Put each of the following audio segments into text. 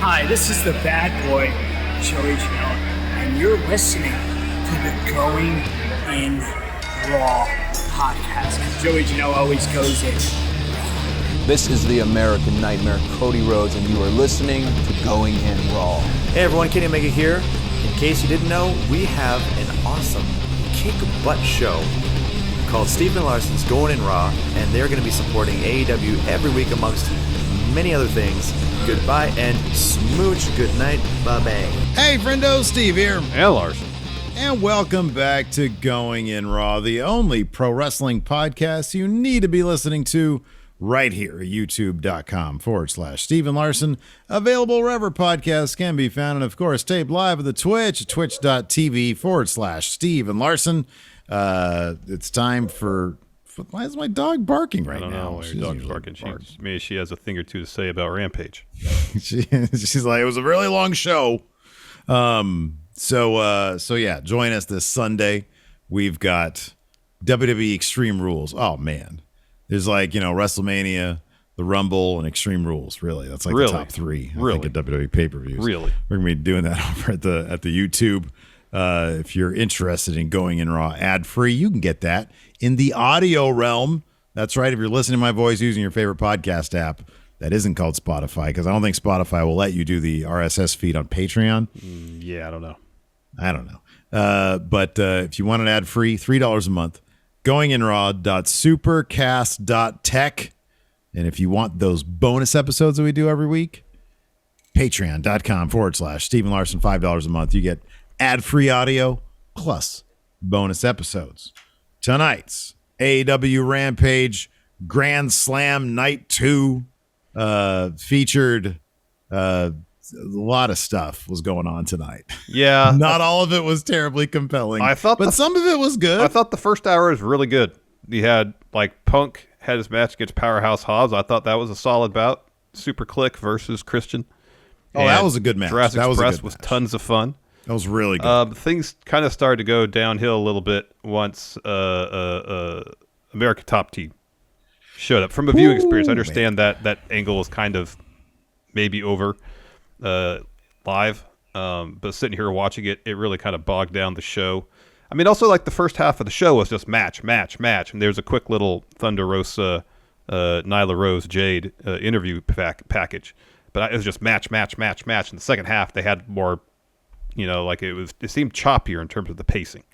Hi, this is the bad boy, Joey Janela, and you're listening to the Going in Raw podcast. Joey Janela always goes in. This is the American Nightmare, Cody Rhodes, and you are listening to Going in Raw. Hey everyone, Kenny Omega here. In case you didn't know, we have an awesome kick-butt show called Steven Larson's Going in Raw, and they're going to be supporting AEW every week amongst many other things. Goodbye and smooch. Good night. Bye-bye. Hey, friendo, Steve here. And Larson. And welcome back to Going in Raw, the only pro wrestling podcast you need to be listening to right here at youtube.com/Steven Larson. Available wherever podcasts can be found. And, of course, taped live at the Twitch, twitch.tv/Steven Larson. It's time for... Why is my dog barking right now? I don't know why your dog's barking. Maybe she has a thing or two to say about Rampage. She's like, it was a really long show. So yeah, join us this Sunday. We've got WWE Extreme Rules. Oh, man. There's like, WrestleMania, the Rumble, and Extreme Rules. Really, that's like the top three. I think, at WWE pay-per-views. Really, we're gonna be doing that over at the YouTube. If you're interested in Going in Raw ad-free, you can get that in the audio realm. That's right. If you're listening to my voice using your favorite podcast app, that isn't called Spotify, because I don't think Spotify will let you do the RSS feed on Patreon. Yeah, I don't know. But if you want an ad-free, $3 a month, goinginraw.supercast.tech. And if you want those bonus episodes that we do every week, patreon.com/Steven Larson, $5 a month. You get ad-free audio plus bonus episodes. Tonight's AEW Rampage Grand Slam Night 2 featured a lot of stuff was going on tonight. Yeah. Not all of it was terribly compelling, but some of it was good. I thought the first hour was really good. You had, Punk had his match against Powerhouse Hobbs. I thought that was a solid bout. Superkliq versus Christian. Oh, that was a good match. Jurassic Express was tons of fun. That was really good. Things kind of started to go downhill a little bit once American Top Team showed up. From a viewing experience, I understand that angle is kind of maybe over live, but sitting here watching it, it really kind of bogged down the show. I mean, also the first half of the show was just match, and there's a quick little Thunder Rosa, Nyla Rose, Jade interview package, but it was just match. In the second half, they had more. It seemed choppier in terms of the pacing.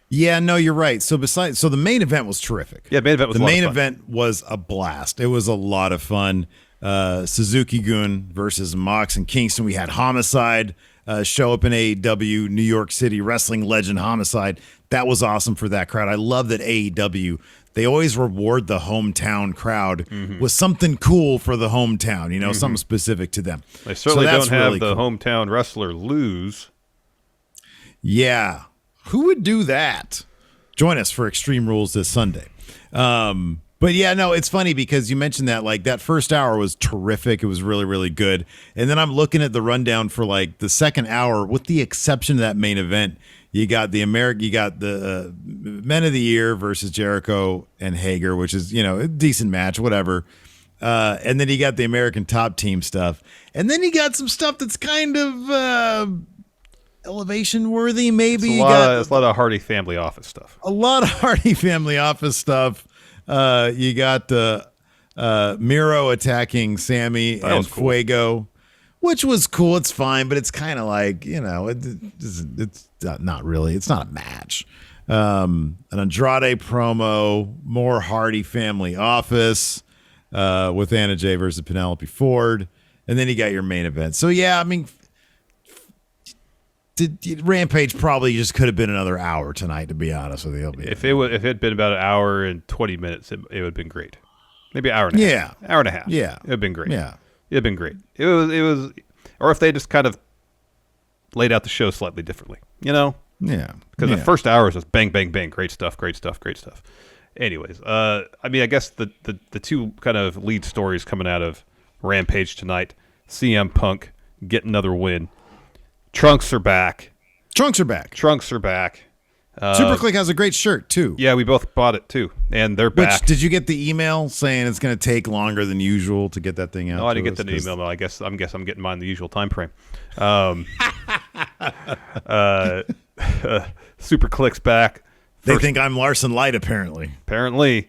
Yeah, no, you're right. So the main event was terrific. Yeah, the main event was a blast. It was a lot of fun. Suzuki Gun versus Mox and Kingston. We had Homicide show up in AEW, New York City wrestling legend Homicide. That was awesome for that crowd. I love that AEW, they always reward the hometown crowd with something cool for the hometown, something specific to them. They certainly don't have the hometown wrestler lose. Yeah. Who would do that? Join us for Extreme Rules this Sunday. But yeah, no, it's funny because you mentioned that that first hour was terrific. It was really, really good. And then I'm looking at the rundown for the second hour, with the exception of that main event. You got the Men of the Year versus Jericho and Hager, which is, a decent match, whatever. And then you got the American Top Team stuff. And then you got some stuff that's kind of elevation worthy, maybe. It's a lot of Hardy Family Office stuff. A lot of Hardy Family Office stuff. You got Miro attacking Sammy and Fuego, which was cool. It's fine, but it's kind of it's not really. It's not a match. An Andrade promo, more Hardy Family Office with Anna Jay versus Penelope Ford, and then you got your main event. So yeah, I mean, Rampage probably just could have been another hour tonight, to be honest with you. If it had been about an hour and 20 minutes, it would have been great. Maybe an hour and a half. Yeah. Hour and a half. Yeah. It would have been great. Yeah. It would have been great. It was, or if they just kind of laid out the show slightly differently, Yeah. Because the first hour is just bang, bang, bang. Great stuff. Anyways, I guess the two kind of lead stories coming out of Rampage tonight, CM Punk get another win. Trunks are back. Superkliq has a great shirt too. Yeah, we both bought it too, and they're back. Did you get the email saying it's going to take longer than usual to get that thing out? No, I didn't get the email. No, I guess I'm getting mine the usual time frame. Superkliq's back. They think I'm Larson Light, apparently.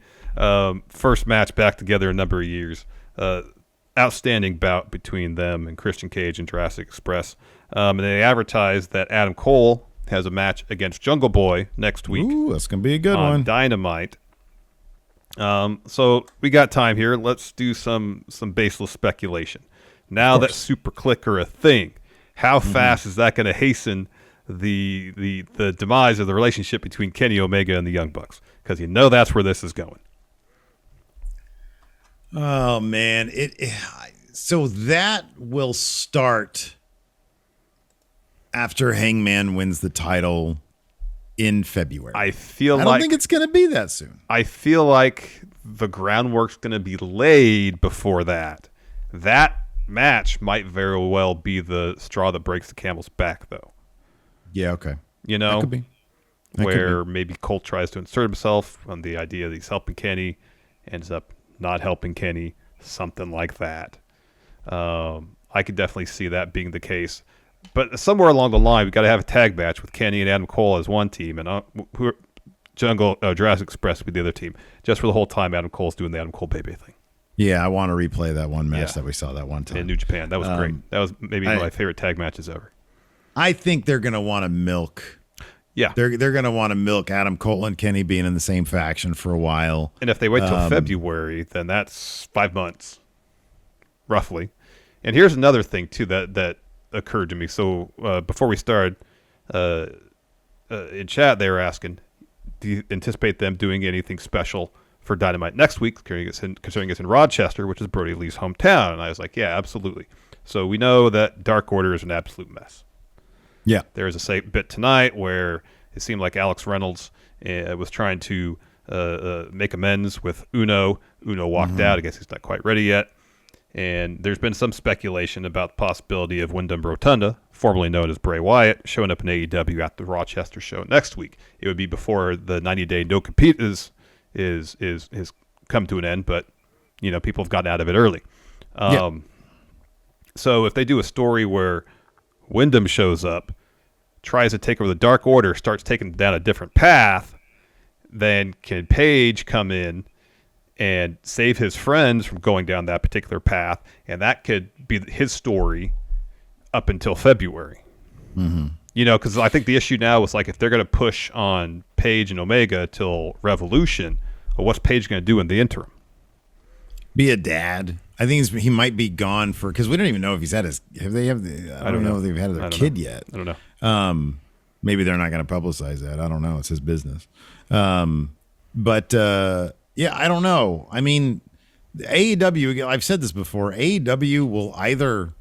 First match back together in a number of years. Outstanding bout between them and Christian Cage and Jurassic Express. And they advertised that Adam Cole has a match against Jungle Boy next week. Ooh, that's going to be a good one. Dynamite. So we got time here. Let's do some baseless speculation. Now that Superkliq are a thing, how fast is that going to hasten the demise of the relationship between Kenny Omega and the Young Bucks? Because that's where this is going. Oh man, so that will start after Hangman wins the title in February. I don't think it's going to be that soon. I feel like the groundwork's going to be laid before that. That match might very well be the straw that breaks the camel's back, though. Yeah, okay. That could be. Where maybe Colt tries to insert himself on the idea that he's helping Kenny, ends up not helping Kenny, something like that. I could definitely see that being the case. But somewhere along the line, we've got to have a tag match with Kenny and Adam Cole as one team, and Jurassic Express with the other team. Just for the whole time, Adam Cole's doing the Adam Cole baby thing. Yeah, I want to replay that one match that we saw that one time. In New Japan. That was great. That was maybe one of my favorite tag matches ever. I think they're going to want to milk. Yeah. They're going to want to milk Adam Cole and Kenny being in the same faction for a while. And if they wait till February, then that's 5 months, roughly. And here's another thing, too, that occurred to me. So before we started, in chat, they were asking, do you anticipate them doing anything special for Dynamite next week, considering it's in Rochester, which is Brody Lee's hometown? And I was like, yeah, absolutely. So we know that Dark Order is an absolute mess. Yeah. There was a bit tonight where it seemed like Alex Reynolds was trying to make amends with Uno. Uno walked out. I guess he's not quite ready yet. And there's been some speculation about the possibility of Wyndham Rotunda, formerly known as Bray Wyatt, showing up in AEW at the Rochester show next week. It would be before the 90-day no-compete is come to an end, but people have gotten out of it early. So if they do a story where Wyndham shows up, tries to take over the Dark Order, starts taking down a different path, then can Page come in and save his friends from going down that particular path, and that could be his story up until February. Because I think the issue now is, like, if they're going to push on Page and Omega till Revolution, well, what's Page going to do in the interim? Be a dad. I think he might be gone because we don't even know if he's had his. I don't know if they've had a kid yet. I don't know. Maybe they're not going to publicize that. I don't know. It's his business. Yeah, I don't know. I mean, AEW, I've said this before, AEW will either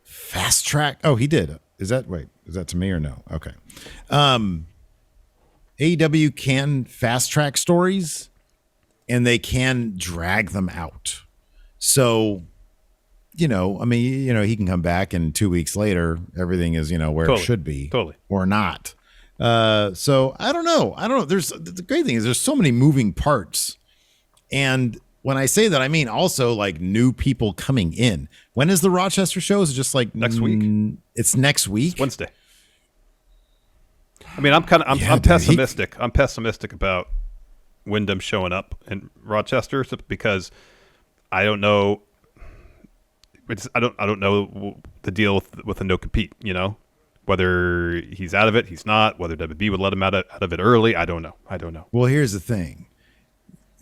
fast track. Oh, he did. Is that to me or no? Okay. AEW can fast track stories and they can drag them out. So, he can come back and 2 weeks later, everything is, where it should be. Totally. Or not. So I don't know. The great thing is there's so many moving parts. And when I say that, I mean also like new people coming in. When is the Rochester show? Is it just like next week? It's next week. It's Wednesday. I mean, I'm pessimistic. I'm pessimistic about Wyndham showing up in Rochester because I don't know. I don't know the deal with the no compete. Whether he's out of it, he's not. Whether WB would let him out of it early, I don't know. Well, here's the thing.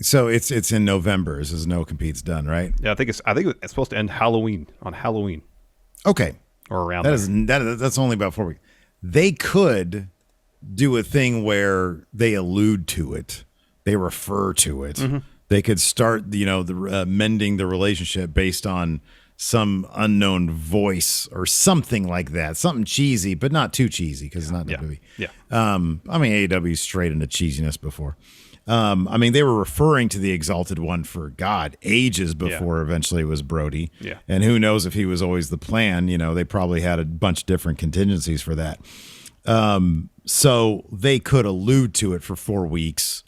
So it's in November. As no compete's done, right? Yeah, I think it's supposed to end on Halloween. Okay, or around that's only about 4 weeks. They could do a thing where they allude to it, they refer to it. Mm-hmm. They could start, mending the relationship based on some unknown voice or something like that. Something cheesy, but not too cheesy because it's not WWE. Yeah. AEW's strayed into cheesiness before. They were referring to the Exalted One for ages before eventually it was Brody. Yeah. And who knows if he was always the plan. They probably had a bunch of different contingencies for that. So they could allude to it for 4 weeks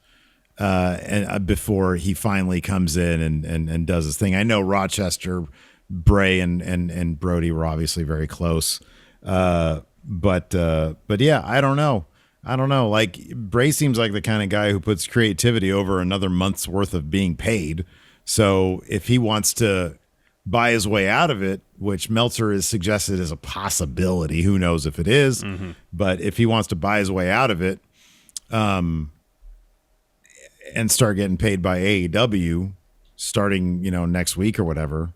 and before he finally comes in and does his thing. I know Rochester, Bray, and Brody were obviously very close. But yeah, I don't know. Like, Bray seems like the kind of guy who puts creativity over another month's worth of being paid. So if he wants to buy his way out of it, which Meltzer has suggested is a possibility, who knows if it is, but if he wants to buy his way out of it, and start getting paid by AEW starting, next week or whatever,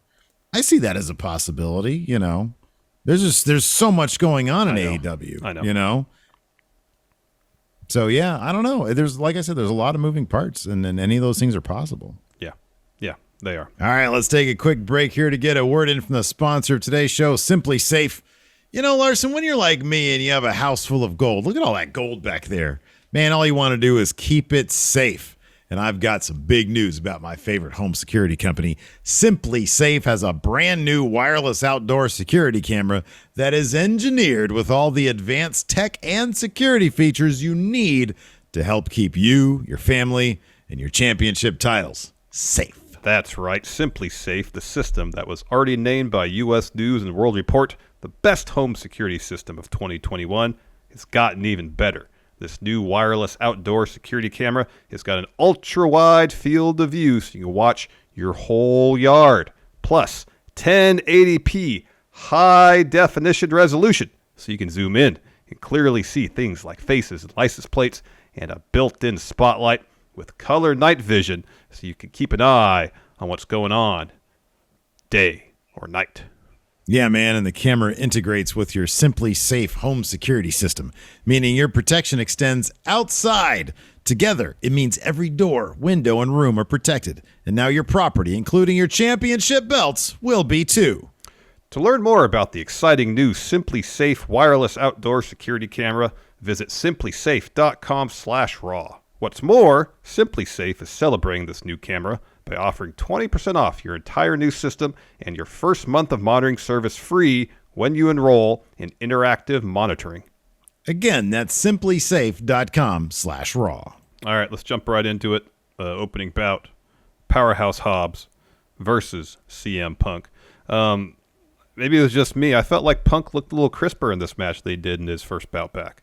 I see that as a possibility. There's so much going on in AEW. I know. So yeah, I don't know. Like I said, there's a lot of moving parts, and any of those things are possible. Yeah, they are. All right, let's take a quick break here to get a word in from the sponsor of today's show, Simply Safe. Larson, when you're like me and you have a house full of gold, look at all that gold back there. Man, all you want to do is keep it safe. And I've got some big news about my favorite home security company. Simply Safe has a brand new wireless outdoor security camera that is engineered with all the advanced tech and security features you need to help keep you, your family, and your championship titles safe. That's right, Simply Safe, the system that was already named by U.S. News and World Report the best home security system of 2021, has gotten even better. This new wireless outdoor security camera has got an ultra-wide field of view so you can watch your whole yard. Plus, 1080p high-definition resolution so you can zoom in and clearly see things like faces and license plates, and a built-in spotlight with color night vision so you can keep an eye on what's going on day or night. Yeah, man, and the camera integrates with your Simply Safe home security system, meaning your protection extends outside. Together, it means every door, window, and room are protected, and now your property, including your championship belts, will be too. To learn more about the exciting new Simply Safe wireless outdoor security camera, visit simplysafe.com/raw. What's more, Simply Safe is celebrating this new camera by offering 20% off your entire new system and your first month of monitoring service free when you enroll in interactive monitoring. Again, that's simplysafe.com/raw. All right, let's jump right into it. Opening bout, Powerhouse Hobbs versus CM Punk. Maybe it was just me. I felt like Punk looked a little crisper in this match than he did in his first bout back.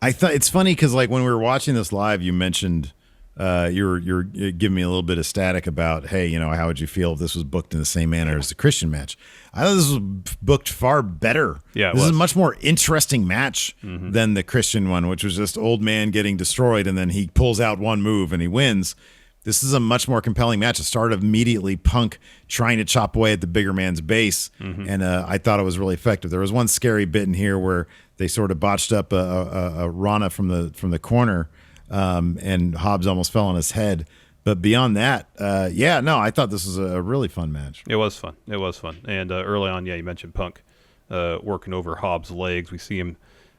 I thought it's funny because, like, when we were watching this live, you mentioned you're giving me a little bit of static about, hey, how would you feel if this was booked in the same manner as the Christian match? I thought this was booked far better. Yeah, this is a much more interesting match than the Christian one, which was just old man getting destroyed and then he pulls out one move and he wins. This is a much more compelling match. It started immediately Punk trying to chop away at the bigger man's base, and I thought it was really effective. There was one scary bit in here where they sort of botched up a Rana from the corner, and Hobbs almost fell on his head. But beyond that, I thought this was a really fun match. It was fun. And early on, you mentioned Punk working over Hobbs' legs. We see him,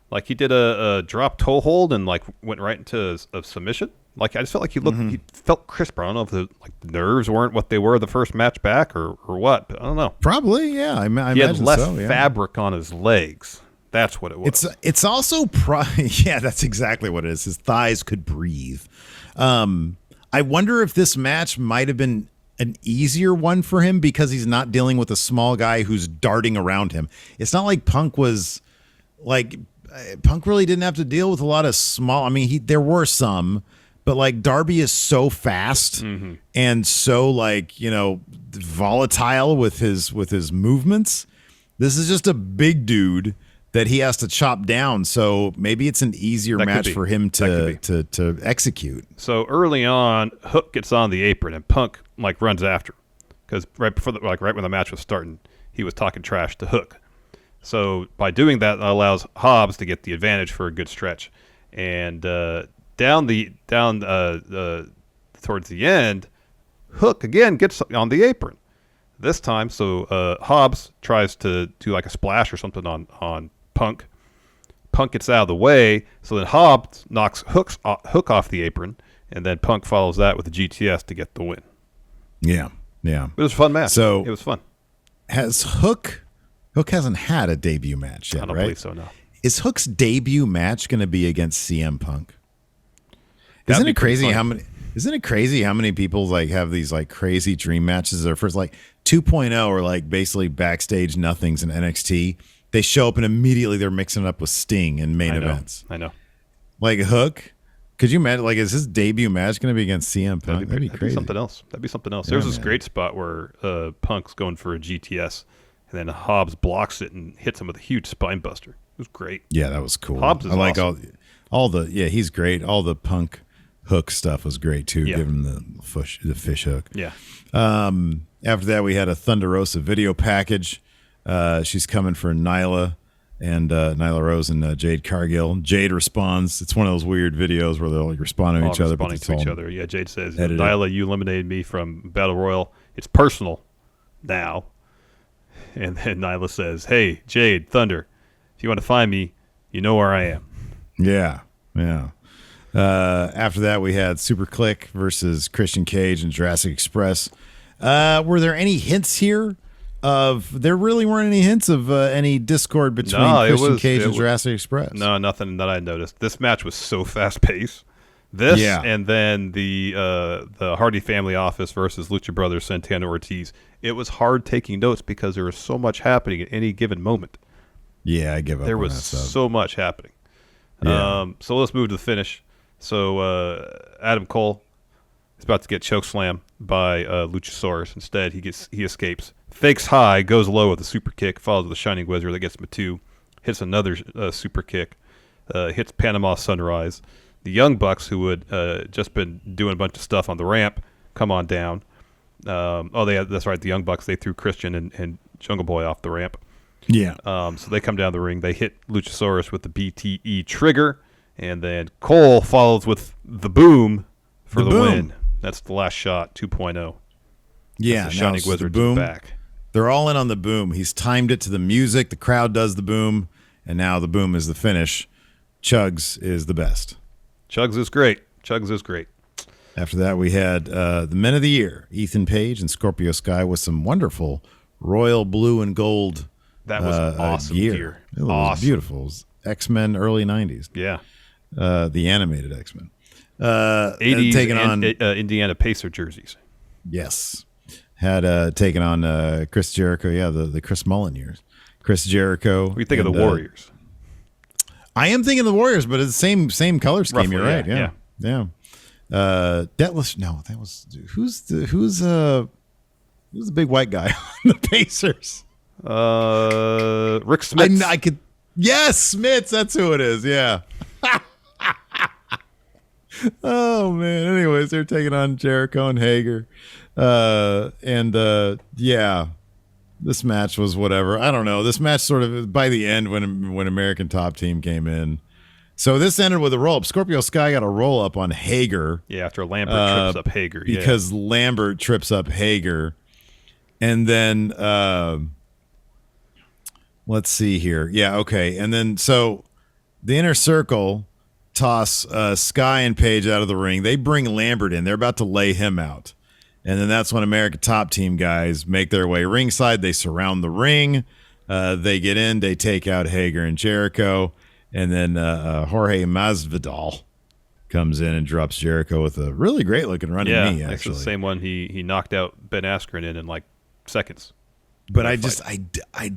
like, he did a drop toe hold and, like, went right into a submission. Like, I just felt like he felt crisper. I don't know if the nerves weren't what they were the first match back or what, but I don't know. Probably, yeah. I he had less so, yeah. fabric on his legs. That's what it was. It's also yeah, that's exactly what it is. His thighs could breathe. I wonder if this match might have been an easier one for him because he's not dealing with a small guy who's darting around him. It's not like Punk was like Punk really didn't have to deal with a lot of small. I mean, there were some, but like Darby is so fast and so, like, volatile with his movements. This is just a big dude that he has to chop down. So maybe it's an easier match for him to execute. So early on, Hook gets on the apron and Punk runs after, because right before right when the match was starting, he was talking trash to Hook. So by doing that, it allows Hobbs to get the advantage for a good stretch. And down towards the end, Hook again gets on the apron. This time, so Hobbs tries to do like a splash or something on Punk. Punk gets out of the way, so then Hobbs knocks Hook off the apron, and then Punk follows that with the GTS to get the win. Yeah. It was a fun match. So it was fun. Has Hook hasn't had a debut match yet, I don't right? believe so, no. Is Hook's debut match going to be against CM Punk? That'd Isn't be it crazy pretty how funny. many? Isn't it crazy how many people like have these like crazy dream matches? Their first like 2.0 or like basically backstage nothings in NXT. They show up and immediately they're mixing it up with Sting in main events. I know. Like Hook, could you imagine? Like, is his debut match going to be against CM Punk? That'd be crazy. something else. That'd be something else. Yeah, There's this man. great spot where Punk's going for a GTS, and then Hobbs blocks it and hits him with a huge spine buster. It was great. Yeah, that was cool. Hobbs is I like awesome. all the he's great. All the Punk Hook stuff was great too. Yeah. Give him the fish hook. Yeah. After that, we had a Thunder Rosa video package. She's coming for Nyla and Nyla Rose and Jade Cargill. Jade responds. It's one of those weird videos where they're like responding to each other. but Responding it's to each all other. Yeah, Jade says, edited. Nyla, you eliminated me from Battle Royal. It's personal now. And then Nyla says, hey, Jade, Thunder, if you want to find me, you know where I am. Yeah. After that, we had Superkliq versus Christian Cage and Jurassic Express. Were there any hints here? There really weren't any hints of any discord between Christian Cage and Jurassic Express. No, nothing that I noticed. This match was so fast-paced. This and then the Hardy Family Office versus Lucha Brothers, Santana Ortiz. It was hard taking notes because there was so much happening at any given moment. Yeah, I give up. There on was that stuff. so much happening. Yeah. So let's move to the finish. So Adam Cole is about to get chokeslammed by Luchasaurus. Instead, he escapes, fakes high, goes low with a super kick, follows with a Shining Wizard that gets him a 2, hits another super kick, hits Panama Sunrise. The Young Bucks, who had just been doing a bunch of stuff on the ramp, come on down. That's right, the Young Bucks. They threw Christian and Jungle Boy off the ramp. Yeah. So they come down the ring. They hit Luchasaurus with the BTE trigger, and then Cole follows with the boom for the win. That's the last shot, 2.0. Yeah. The Shining so the Wizard's boom. back. They're all in on the boom. He's timed it to the music. The crowd does the boom, and now the boom is the finish. Chugs is the best. Chugs is great. After that, we had the Men of the Year, Ethan Page and Scorpio Sky, with some wonderful royal blue and gold. That was awesome gear. It was beautiful. It was X-Men early 90s. Yeah. The animated X-Men. 80s taking on Indiana Pacer jerseys. Yes. Had taken on Chris Jericho. Yeah, the Chris Mullen years. Chris Jericho. What do you think of the Warriors? I am thinking of the Warriors, but it's the same color scheme. Roughly, You're right. Yeah. That was who's the big white guy on the Pacers? Rick Smith. I could. Yes, Smits. That's who it is. Yeah. Oh man. Anyways, they're taking on Jericho and Hager, yeah. This match was whatever. I don't know. This match sort of by the end when American Top Team came in. So this ended with a roll up. Scorpio Sky got a roll up on Hager. Yeah, after Lambert trips up Hager. Because Lambert trips up Hager. And then let's see here. Yeah, okay. And then so the Inner Circle toss Sky and Page out of the ring. They bring Lambert in. They're about to lay him out. And then that's when American Top Team guys make their way ringside. They surround the ring. They get in. They take out Hager and Jericho. And then Jorge Masvidal comes in and drops Jericho with a really great looking running knee, it's actually. the same one he knocked out Ben Askren in like seconds. But I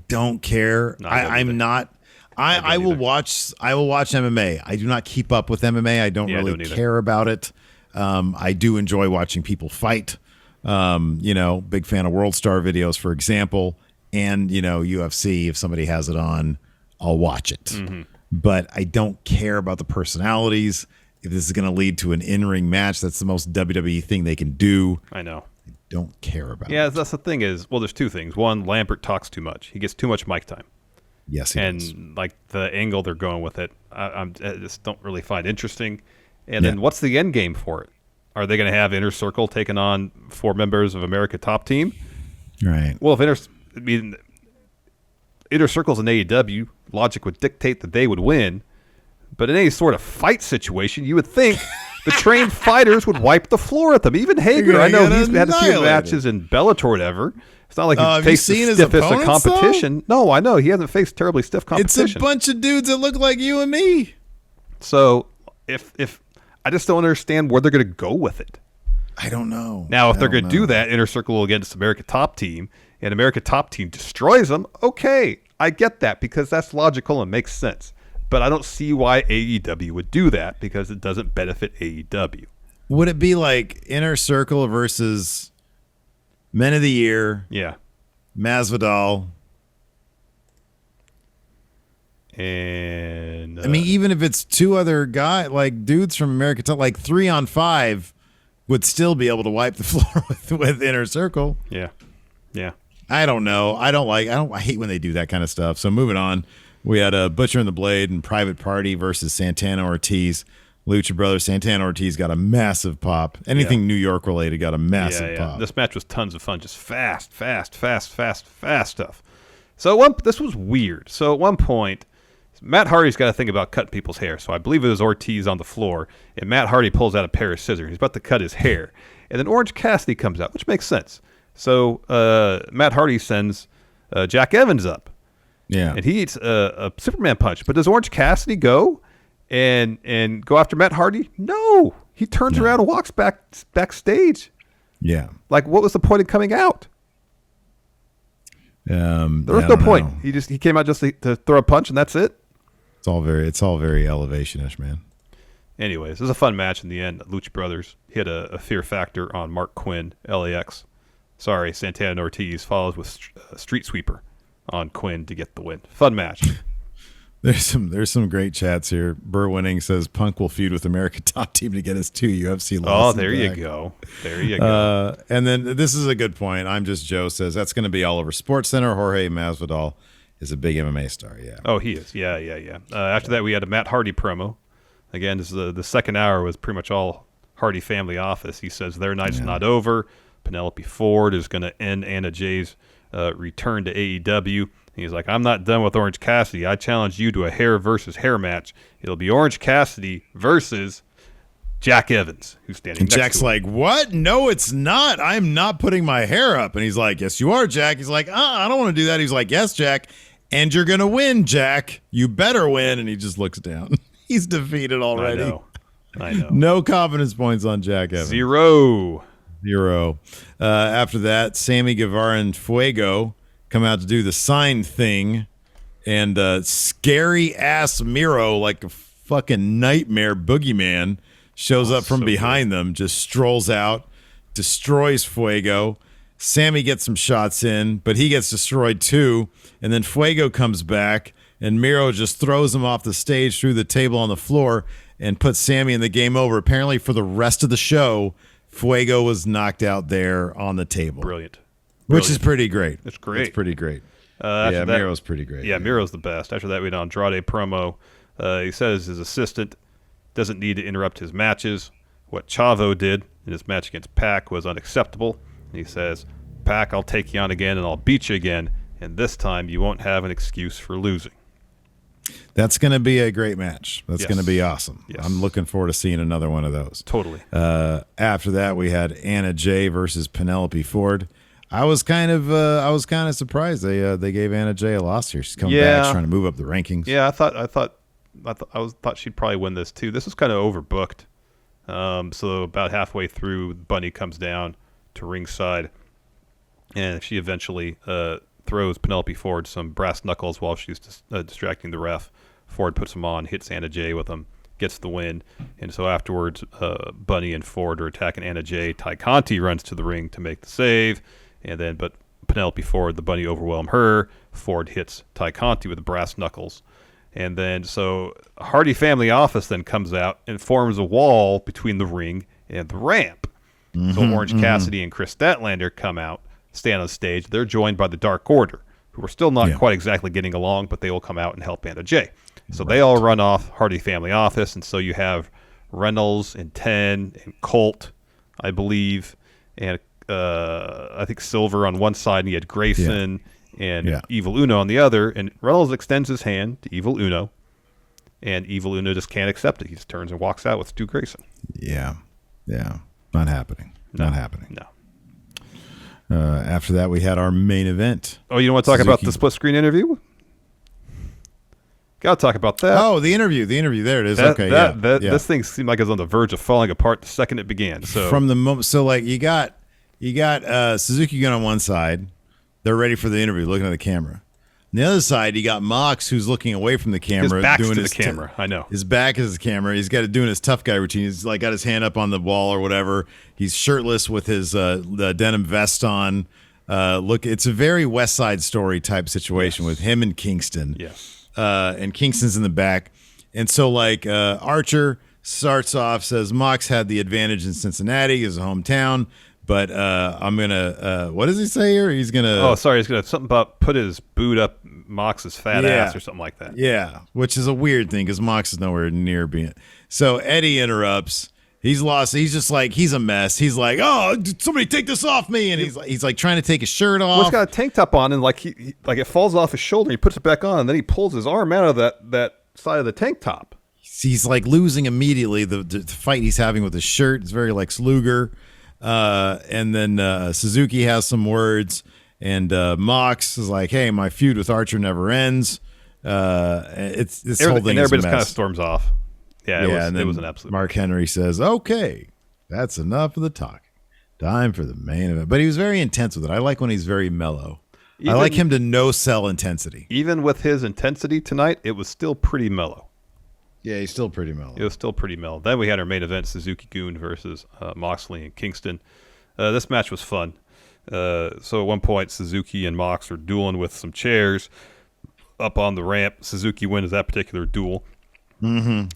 don't care. No, I don't I'm either. not. I will watch MMA. I do not keep up with MMA. I don't really care about it. I do enjoy watching people fight. Big fan of World Star videos, for example, and UFC. If somebody has it on, I'll watch it. Mm-hmm. But I don't care about the personalities. If this is going to lead to an in-ring match, that's the most WWE thing they can do. I know. I don't care about it. Yeah, that's the thing is, well, there's two things. One, Lambert talks too much. He gets too much mic time. Yes, he does. Like the angle they're going with it, I just don't really find interesting. And then what's the end game for it? Are they going to have Inner Circle taking on 4 members of America Top Team? Right. Well, if Inner Circle's in AEW, logic would dictate that they would win. But in any sort of fight situation, you would think The trained fighters would wipe the floor at them. Even Hager, I know he's had a few matches in Bellator or whatever. It's not like he's faced the stiffest of competition. No, I know. He hasn't faced terribly stiff competition. It's a bunch of dudes that look like you and me. So if I just don't understand where they're going to go with it. I don't know. Now, if they're going to do that, Inner Circle against America Top Team, and America Top Team destroys them, okay, I get that because that's logical and makes sense. But I don't see why AEW would do that because it doesn't benefit AEW. Would it be like Inner Circle versus Men of the Year? Yeah. Masvidal. And I mean, even if it's two other guys, like dudes from America Top, like 3-on-5 would still be able to wipe the floor with Inner Circle. Yeah. Yeah. I don't know. I hate when they do that kind of stuff. So moving on, we had a Butcher and the Blade and Private Party versus Santana Ortiz. Lucha Brothers. Santana Ortiz got a massive pop. Anything New York related got a massive pop. This match was tons of fun. Just fast stuff. So this was weird. So at one point, Matt Hardy's got to think about cutting people's hair. So I believe it was Ortiz on the floor, and Matt Hardy pulls out a pair of scissors. He's about to cut his hair. And then Orange Cassidy comes out, which makes sense. So Matt Hardy sends Jack Evans up. Yeah. And he eats a Superman punch. But does Orange Cassidy go and go after Matt Hardy? No. He turns around and walks backstage. Yeah. Like, what was the point of coming out? There was no point. He came out just to throw a punch, and that's it. It's all very elevation-ish, man. Anyways, it was a fun match in the end. Lucha Brothers hit a fear factor on Mark Quinn, LAX. Sorry, Santana Ortiz follows with Street Sweeper on Quinn to get the win. Fun match. There's some great chats here. Burr Winning says Punk will feud with America Top Team to get his 2 UFC losses. Oh, there you go. There you go. And then this is a good point. I'm Just Joe says that's going to be all over SportsCenter. Jorge Masvidal is a big MMA star. Yeah. Oh, he is. Yeah. After that, we had a Matt Hardy promo. Again, this is the second hour was pretty much all Hardy family office. He says their night's not over. Penelope Ford is going to end Anna Jay's return to AEW. He's like, I'm not done with Orange Cassidy. I challenge you to a hair versus hair match. It'll be Orange Cassidy versus Jack Evans, who's standing next to him. Jack's like, what? No, it's not. I'm not putting my hair up. And he's like, yes, you are, Jack. He's like, I don't want to do that. He's like, yes, Jack. And you're going to win, Jack. You better win. And he just looks down. He's defeated already. I know. No confidence points on Jack Evans. Zero. After that, Sammy, Guevara, and Fuego come out to do the sign thing, and scary-ass Miro, like a fucking nightmare boogeyman, shows up from behind them, just strolls out, destroys Fuego. Sammy gets some shots in, but he gets destroyed too, and then Fuego comes back, and Miro just throws him off the stage through the table on the floor and puts Sammy in the game over. Apparently, for the rest of the show, Fuego was knocked out there on the table. Brilliant. Which is pretty great. It's great. It's pretty great. Miro's pretty great. Yeah, Miro's the best. After that, we had Andrade promo. He says his assistant doesn't need to interrupt his matches. What Chavo did in his match against Pac was unacceptable. And he says, Pac, I'll take you on again and I'll beat you again. And this time you won't have an excuse for losing. That's going to be a great match. That's going to be awesome. Yes. I'm looking forward to seeing another one of those. Totally. After that, we had Anna Jay versus Penelope Ford. I was kind of surprised they gave Anna Jay a loss here. She's coming back, she's trying to move up the rankings. Yeah, I thought she'd probably win this too. This was kind of overbooked. So about halfway through, Bunny comes down to ringside, and she eventually throws Penelope Ford some brass knuckles while she's distracting the ref. Ford puts them on, hits Anna Jay with them, gets the win. And so afterwards, Bunny and Ford are attacking Anna Jay. Ty Conti runs to the ring to make the save. But Penelope Ford, the Bunny overwhelm her. Ford hits Ty Conti with the brass knuckles. And then so Hardy Family Office then comes out and forms a wall between the ring and the ramp. So Orange Cassidy and Chris Statlander come out, stand on stage. They're joined by the Dark Order, who are still not quite exactly getting along, but they will come out and help Anna Jay. So they all run off Hardy Family Office, and so you have Reynolds and Ten and Colt, I believe, and I think Silver on one side, and he had Grayson and Evil Uno on the other. And Reynolds extends his hand to Evil Uno, and Evil Uno just can't accept it. He just turns and walks out with Stu Grayson. Yeah. Not happening. Not happening. No. After that, we had our main event. Oh, you don't want to talk about the split screen interview? Got to talk about that. Oh, the interview. There it is. This thing seemed like it was on the verge of falling apart the second it began. So from the moment, so like you got Suzuki Gun on one side, they're ready for the interview, looking at the camera. On the other side, you got Mox, who's looking away from the camera, his back's doing to his the camera. I know his back is the camera. He's got doing his tough guy routine. He's like got his hand up on the wall or whatever. He's shirtless with his the denim vest on. Look, it's a very West Side Story type situation with him and Kingston. Yes. And Kingston's in the back. And so, like, Archer starts off, says Mox had the advantage in Cincinnati, his hometown, but I'm going to, what does he say here? He's going to... Oh, sorry, he's going to something about put his boot up Mox's fat ass or something like that. Yeah, which is a weird thing because Mox is nowhere near being... So Eddie interrupts. He's lost. He's just like, he's a mess. He's like, oh, somebody take this off me. And he's like trying to take his shirt off. Well, he's got a tank top on and like he like it falls off his shoulder. He puts it back on and then he pulls his arm out of that side of the tank top. He's like losing immediately the fight he's having with his shirt. It's very like Sluger. And then Suzuki has some words and Mox is like, hey, my feud with Archer never ends. It's this whole thing and everybody is a mess. kind of storms off. Yeah, it was an absolute. Mark Henry says, okay, that's enough of the talking. Time for the main event. But he was very intense with it. I like when he's very mellow. I like him to no-sell intensity. Even with his intensity tonight, it was still pretty mellow. Yeah, he's still pretty mellow. It was still pretty mellow. Then we had our main event, Suzuki Goon versus Moxley and Kingston. This match was fun. So at one point, Suzuki and Mox are dueling with some chairs up on the ramp. Suzuki wins that particular duel.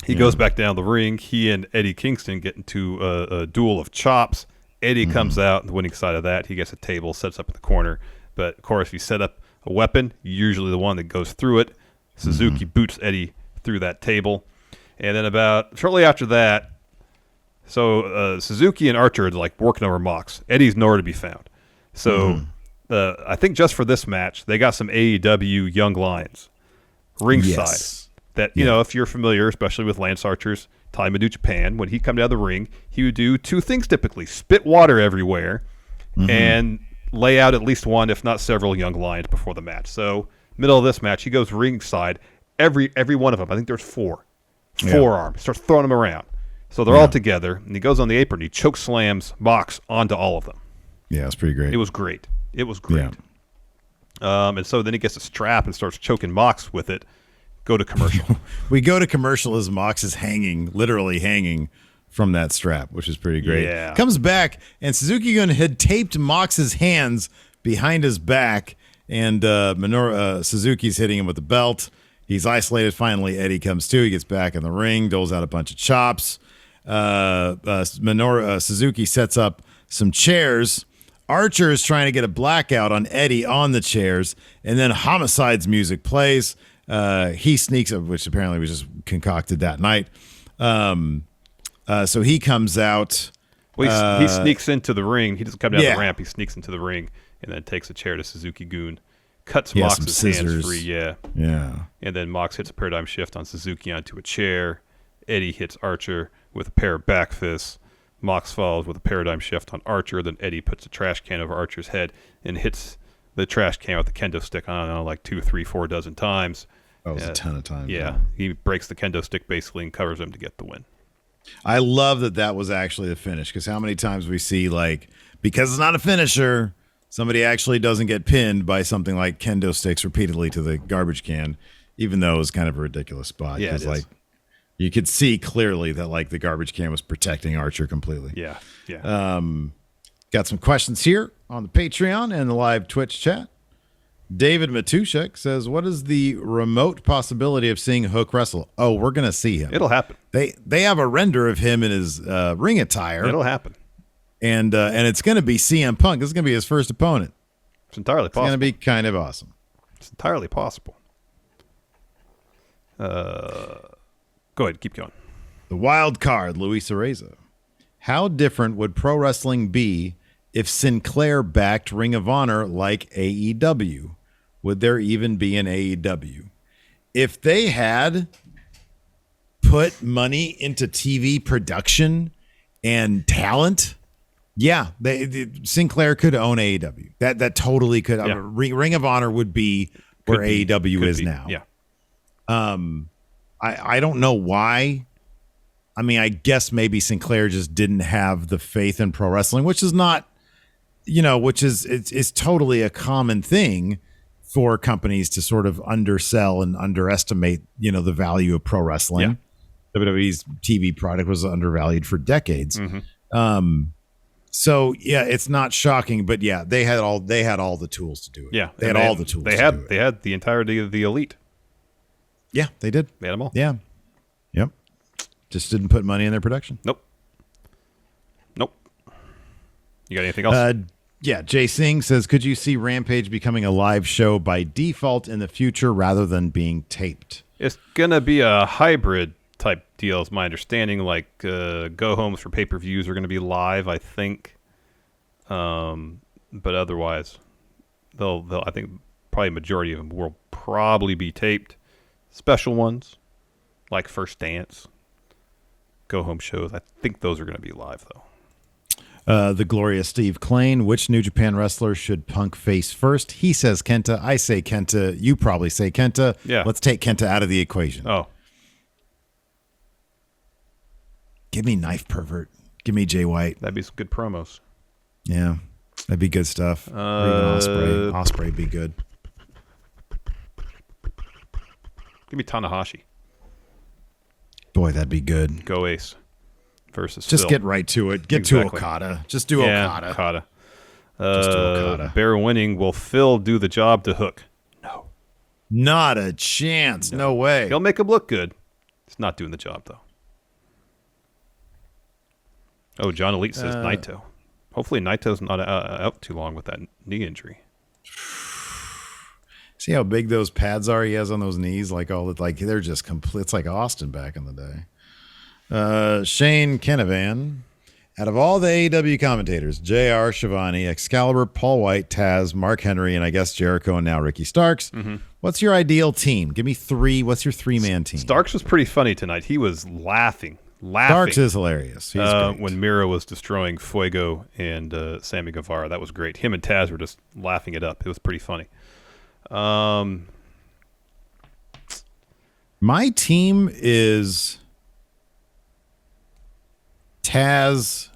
He goes back down the ring. He and Eddie Kingston get into a duel of chops. Eddie comes out on the winning side of that. He gets a table, sets up in the corner. But, of course, if you set up a weapon, usually the one that goes through it. Suzuki boots Eddie through that table. And then about shortly after that, so Suzuki and Archer are like working over Mox. Eddie's nowhere to be found. So I think just for this match, they got some AEW Young Lions ringside. Yes. That, you know, if you're familiar, especially with Lance Archer's time in New Japan, when he'd come down the ring, he would do two things typically. Spit water everywhere and lay out at least one, if not several, Young Lions before the match. So middle of this match, he goes ringside. Every one of them, I think there's forearm, starts throwing them around. So they're all together, and he goes on the apron. He choke slams Mox onto all of them. Yeah, it's pretty great. It was great. Yeah. And so then he gets a strap and starts choking Mox with it. Go to commercial. We go to commercial as Mox is literally hanging from that strap, which is pretty great. Yeah. Comes back, and Suzuki Gun had taped Mox's hands behind his back, and Minoru, Suzuki's hitting him with the belt. He's isolated. Finally, Eddie comes to. He gets back in the ring, doles out a bunch of chops. Suzuki sets up some chairs. Archer is trying to get a blackout on Eddie on the chairs, and then Homicide's music plays. He sneaks up, which apparently was just concocted that night. So he comes out. Well, he sneaks into the ring. He doesn't come down the ramp. He sneaks into the ring and then takes a chair to Suzuki Goon. Cuts Mox's hands free. Yeah. And then Mox hits a paradigm shift on Suzuki onto a chair. Eddie hits Archer with a pair of back fists. Mox follows with a paradigm shift on Archer. Then Eddie puts a trash can over Archer's head and hits the trash can with the kendo stick on like 2, 3, 4 dozen times. That was a ton of times. Yeah. He breaks the kendo stick basically and covers him to get the win. I love that was actually the finish, because how many times we see, like, because it's not a finisher, somebody actually doesn't get pinned by something like kendo sticks repeatedly to the garbage can, even though it was kind of a ridiculous spot. Yeah, it is. Like, you could see clearly that, like, the garbage can was protecting Archer completely. Yeah. Got some questions here on the Patreon and the live Twitch chat. David Matushek says, what is the remote possibility of seeing Hook wrestle? Oh, we're going to see him. It'll happen. They have a render of him in his ring attire. It'll happen. And it's going to be CM Punk. This is going to be his first opponent. It's entirely possible. It's going to be kind of awesome. It's entirely possible. Go ahead. Keep going. The wild card, Luisa Reza. How different would pro wrestling be if Sinclair backed Ring of Honor like AEW? Would there even be an AEW? If they had put money into TV production and talent, Sinclair could own AEW. That totally could. Yeah. Ring of Honor would be where AEW is now. Yeah. I don't know why. I mean, I guess maybe Sinclair just didn't have the faith in pro wrestling, which is not, which is it's totally a common thing for companies to sort of undersell and underestimate, the value of pro wrestling. Yeah. WWE's TV product was undervalued for decades. Mm-hmm. So yeah, it's not shocking, but yeah, they had all the tools to do it. Yeah, they had all the tools. They had the entirety of the elite. Yeah, they did. They had them all. Yeah. Yep. Just didn't put money in their production. Nope. You got anything else? Yeah, Jay Singh says, could you see Rampage becoming a live show by default in the future rather than being taped? It's going to be a hybrid type deal, is my understanding. Like go-homes for pay-per-views are going to be live, I think. But otherwise, I think probably a majority of them will probably be taped. Special ones, like First Dance, go-home shows, I think those are going to be live, though. The glorious Steve Klain, which New Japan wrestler should Punk face first? He says Kenta. I say Kenta. You probably say Kenta. Yeah. Let's take Kenta out of the equation. Oh. Give me Knife Pervert. Give me Jay White. That'd be some good promos. Yeah. That'd be good stuff. Or even Osprey would be good. Give me Tanahashi. Boy, that'd be good. Go Ace. Versus just Phil. Get right to it. Get to Okada. Just do Okada. Okada. Just do Okada. Bear winning. Will Phil do the job to Hook? No. Not a chance. No way. He'll make him look good. He's not doing the job, though. Oh, John Elite says Naito. Hopefully Naito's not out too long with that knee injury. See how big those pads are he has on those knees? They're just complete. It's like Austin back in the day. Shane Kenevan, out of all the AEW commentators, JR, Shivani, Excalibur, Paul White, Taz, Mark Henry, and I guess Jericho, and now Ricky Starks, what's your ideal team? Give me three. What's your three-man team? Starks was pretty funny tonight. He was laughing. Starks is hilarious. He's great. When Miro was destroying Fuego and Sammy Guevara, that was great. Him and Taz were just laughing it up. It was pretty funny. My team is Taz.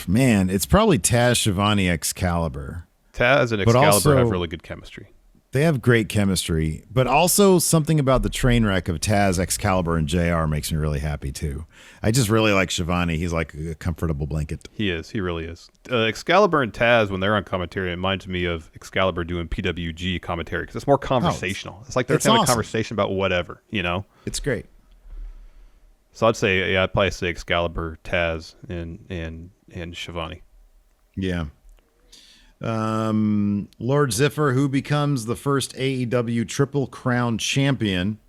Man, it's probably Taz, Shivani, Excalibur. Taz and Excalibur have really good chemistry. They have great chemistry, but also something about the train wreck of Taz, Excalibur, and JR makes me really happy too. I just really like Shivani. He's like a comfortable blanket. He is. He really is. Excalibur and Taz, when they're on commentary, it reminds me of Excalibur doing PWG commentary because it's more conversational. It's like they're having a conversation about whatever, It's great. So I'd say, I'd probably say Excalibur, Taz, and Shivani. Yeah. Lord Ziffer, who becomes the first AEW Triple Crown champion.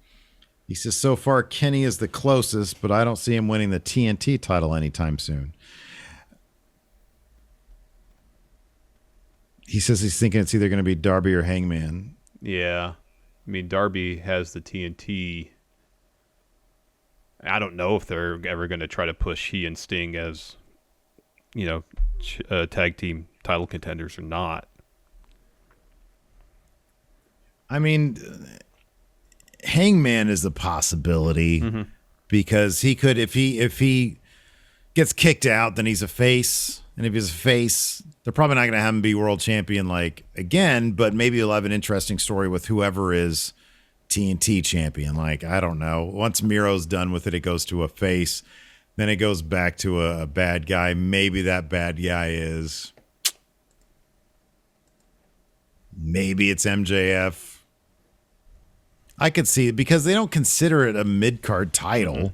He says, so far Kenny is the closest, but I don't see him winning the TNT title anytime soon. He says he's thinking it's either going to be Darby or Hangman. Yeah. I mean, Darby has the TNT. I don't know if they're ever going to try to push he and Sting as, tag team title contenders or not. I mean, Hangman is a possibility because he could, if he gets kicked out, then he's a face, and if he's a face, they're probably not going to have him be world champion again. But maybe he'll have an interesting story with whoever is TNT champion. I don't know. Once Miro's done with it, it goes to a face, then it goes back to a bad guy. Maybe that bad guy is. Maybe it's MJF. I could see it because they don't consider it a mid-card title.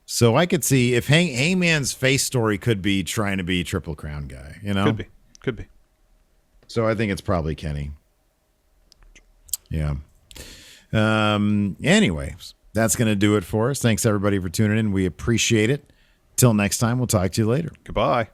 So I could see if Hangman's face story could be trying to be Triple Crown guy, Could be. So I think it's probably Kenny. Yeah. Anyways, that's going to do it for us. Thanks everybody for tuning in. We appreciate it. Till next time, we'll talk to you later. Goodbye.